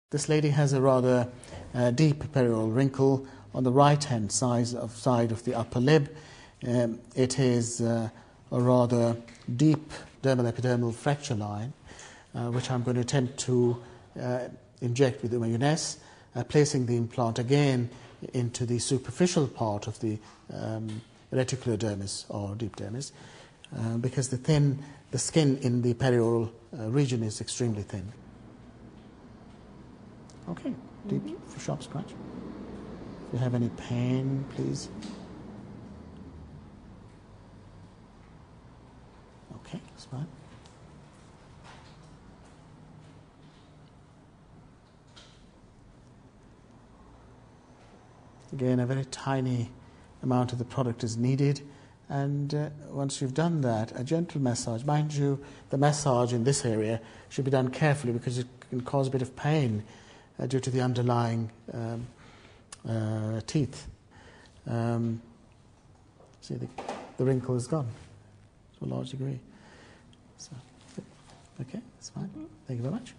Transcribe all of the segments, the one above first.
This lady has a rather deep perioral wrinkle on the right-hand side of the upper lip. It is a rather deep dermal epidermal fracture line, which I'm going to attempt to inject with Uma Jeunesse, placing the implant again into the superficial part of the reticular dermis or deep dermis, because the skin in the perioral region is extremely thin. Okay, deep, sharp scratch. If you have any pain, please. Okay, that's fine. Again, a very tiny amount of the product is needed, and once you've done that, a gentle massage. Mind you, the massage in this area should be done carefully because it can cause a bit of pain due to the underlying teeth. See, the wrinkle is gone to a large degree. So, okay, that's fine. Thank you very much.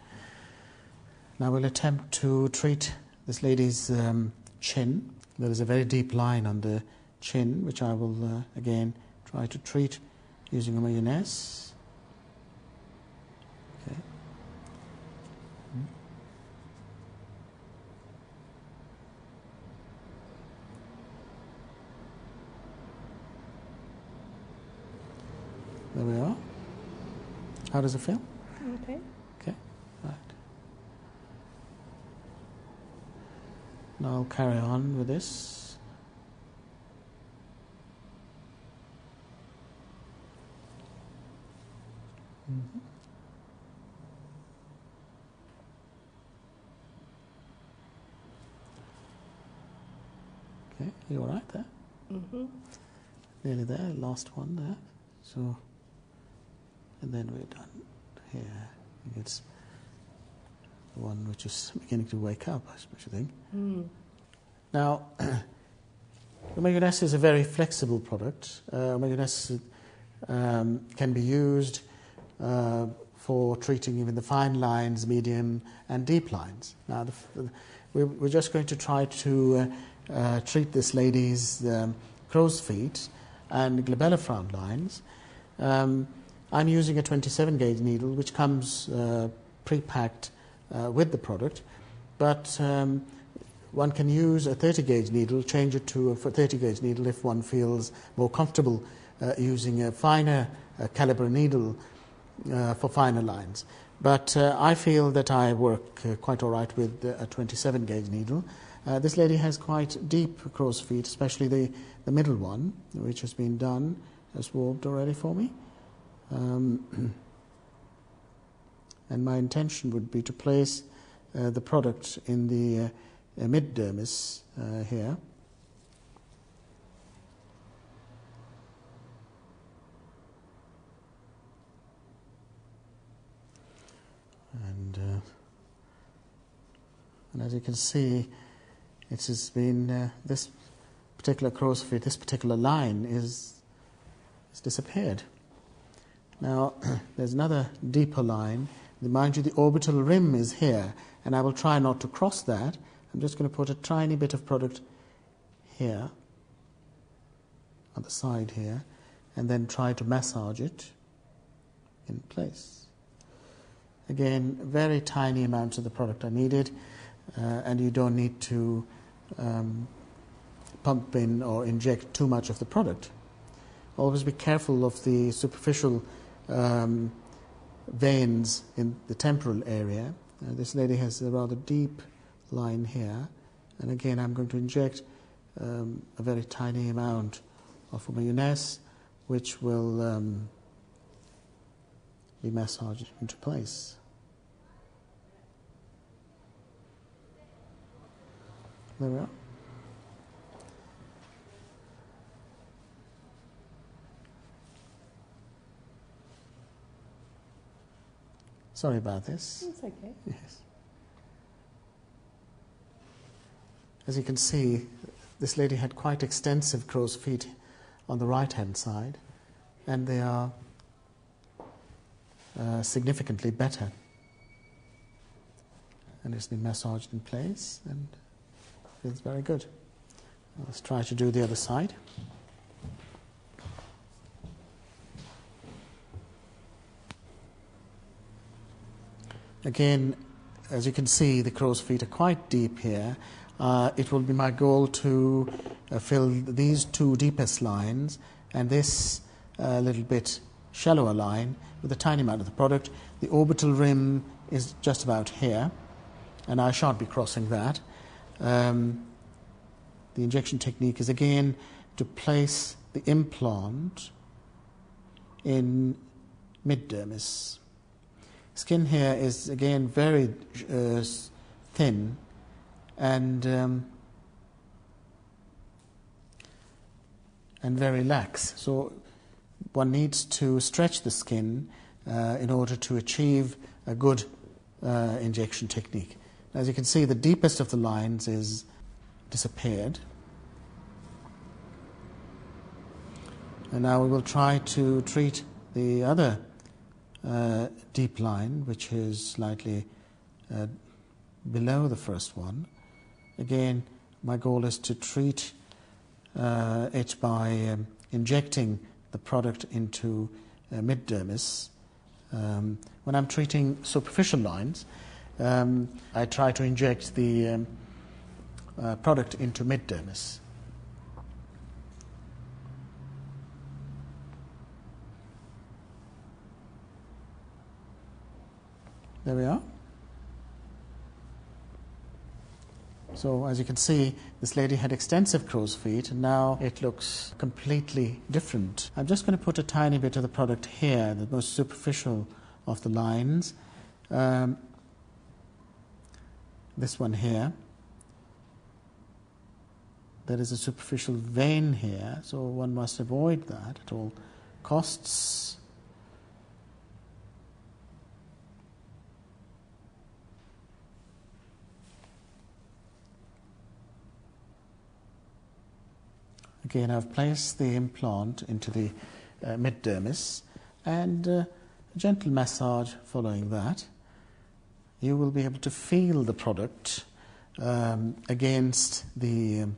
Now we'll attempt to treat this lady's chin. There is a very deep line on the chin, which I will again try to treat using Uma Jeunesse. Okay. There we are. How does it feel? Okay. Okay, right. Now I'll carry on with this. Okay, you all right there? Nearly there, last one there. So, and then we're done here. I think it's the one which is beginning to wake up, I think. Now, Uma Jeunesse is a very flexible product. Uma Jeunesse can be used for treating even the fine lines, medium and deep lines. Now, we're just going to try to treat this lady's crow's feet and glabellar frown lines. I'm using a 27 gauge needle which comes pre-packed with the product, but one can use a 30 gauge needle, change it to a 30 gauge needle if one feels more comfortable using a finer caliber needle for finer lines. But I feel that I work quite all right with a 27 gauge needle. This lady has quite deep crow's feet, especially the middle one, which has been done, has warped already for me. And my intention would be to place the product in the mid dermis here. And as you can see, it has been this particular crow's feet, this particular line is disappeared. Now, there's another deeper line. Mind you, the orbital rim is here, and I will try not to cross that. I'm just going to put a tiny bit of product here, on the side here, and then try to massage it in place. Again, very tiny amounts of the product are needed, and you don't need to pump in or inject too much of the product. Always be careful of the superficial veins in the temporal area. This lady has a rather deep line here, and again I'm going to inject a very tiny amount of Uma Jeunesse, which will be massaged into place. There we are. Sorry about this. It's okay. Yes. As you can see, this lady had quite extensive crow's feet on the right-hand side, and they are significantly better. and it's been massaged in place and feels very good. Let's try to do the other side. Again, as you can see, the crow's feet are quite deep here. It will be my goal to fill these two deepest lines and this little bit shallower line with a tiny amount of the product. The orbital rim is just about here, and I shan't be crossing that. The injection technique is again to place the implant in mid-dermis. Skin here is again very thin and very lax. So one needs to stretch the skin in order to achieve a good injection technique. As you can see, the deepest of the lines is disappeared. And now we will try to treat the other deep line, which is slightly below the first one. Again, my goal is to treat it by injecting the product into mid-dermis. When I'm treating superficial lines, I try to inject the product into mid-dermis. There we are. So as you can see, this lady had extensive crow's feet, and now it looks completely different. I'm just going to put a tiny bit of the product here, the most superficial of the lines. This one here. There is a superficial vein here, so one must avoid that at all costs. Again, I've placed the implant into the mid-dermis, and a gentle massage following that. You will be able to feel the product against the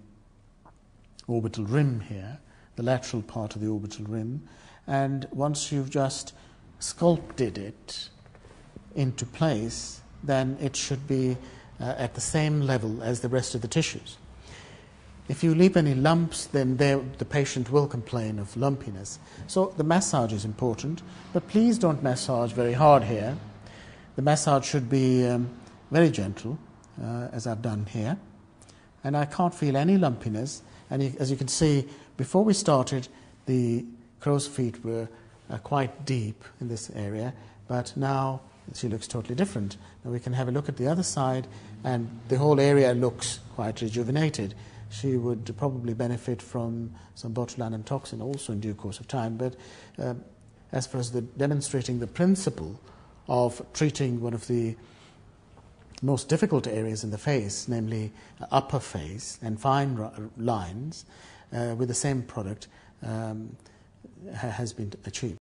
orbital rim here, the lateral part of the orbital rim, and once you've just sculpted it into place, then it should be at the same level as the rest of the tissues. If you leave any lumps, then the patient will complain of lumpiness. So the massage is important, but please don't massage very hard here. The massage should be very gentle, as I've done here. And I can't feel any lumpiness. And as you can see, before we started, the crow's feet were quite deep in this area, but now she looks totally different. Now we can have a look at the other side, and the whole area looks quite rejuvenated. She would probably benefit from some botulinum toxin also in due course of time. But as far as demonstrating the principle of treating one of the most difficult areas in the face, namely upper face and fine lines, with the same product, has been achieved.